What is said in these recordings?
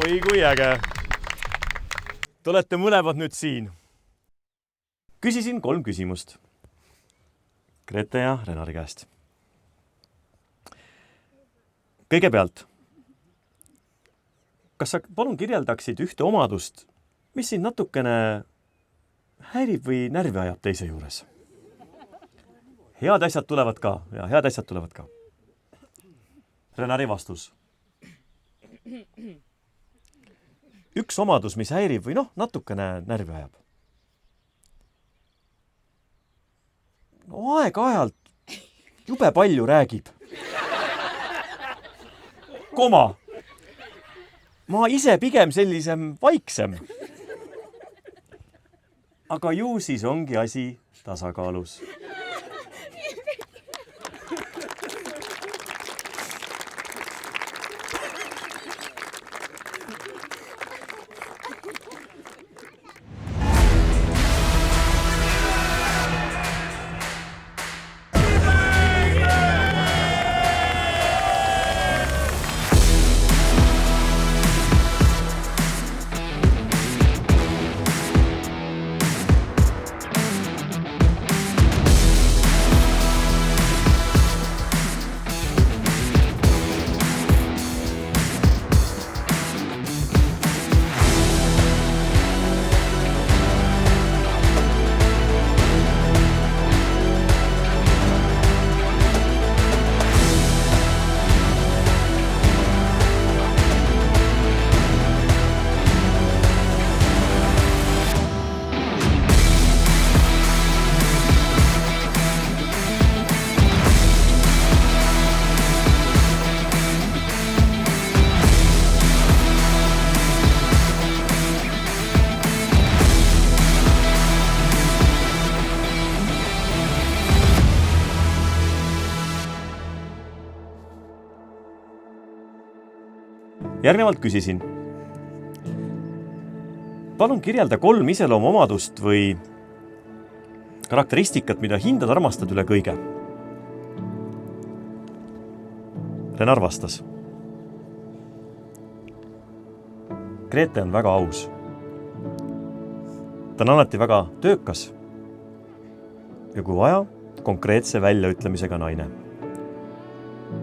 oi kui äge. Te olete mõlemad nüüd siin. Küsisin 3 küsimust Grete ja Renari käest. Kõigepealt, kas sa palun kirjeldaksid ühte omadust, mis sind natukene häirib või närvi ajab teise juures? Head asjad tulevad ka. Ja, head asjad tulevad ka. Renari vastus. Üks omadus, mis häirib või natukene närvi ajab. Aeg-ajalt jube palju räägib. Ma ise pigem sellisem vaiksem. Aga ju siis ongi asi tasakaalus. Järgnevalt küsisin. Palun kirjelda 3 iseloomuomadust või karakteristikat, mida hindad, armastad üle kõige. Renar vastas. Grete on väga aus. Ta on alati väga töökas ja kui vaja, konkreetse väljaütlemisega naine.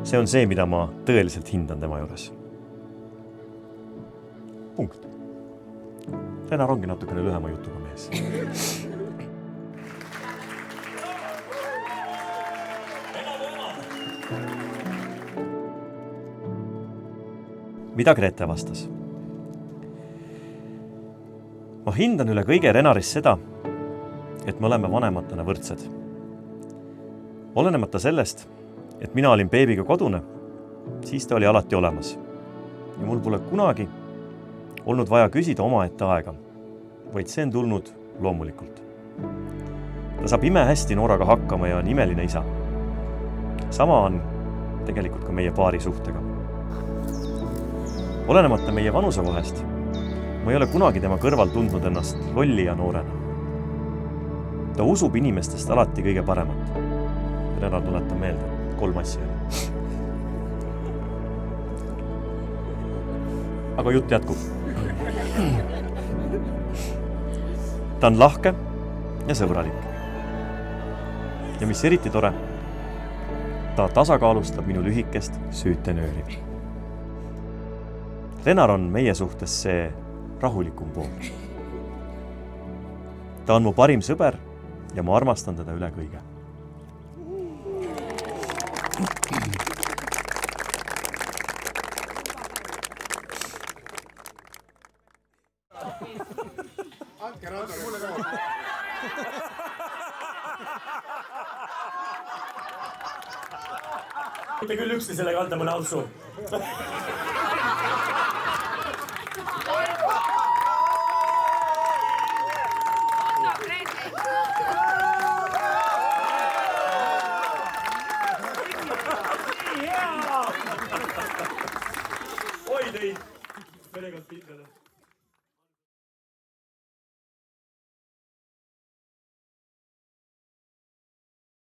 See on see, mida ma tõeliselt hindan tema juures. Punkt. Renar ongi natukene lühema jutuga mees. Mida Grete vastas? Ma hindan üle kõige Renaris seda, et me oleme vanematena võrdsed. Olenemata sellest, et mina olin beebiga kodune, siis ta oli alati olemas. Ja mul pole kunagi olnud vaja küsida omaette aega, vaid see on tulnud loomulikult. Ta saab hästi Nooraga hakkama ja on imeline isa. Sama on tegelikult ka meie paari suhtega. Olenemata meie vanuse vahest, ma ei ole kunagi tema kõrval tundnud ennast lolli ja noorena. Ta usub inimestest alati kõige paremat. Renar tuletab meelde 3 asja. Aga jutt jätkub. Ta on lahke ja sõbralik. Ja mis eriti tore, ta tasakaalustab minu lühikest süütenööri. Renar on meie suhtes see rahulikum pool. Ta on mu parim sõber ja ma armastan teda üle kõige. Andke Randole mulle ka. Mitte küll üksteisele kanda mõne autsu. Oi teid! Perekond pindele.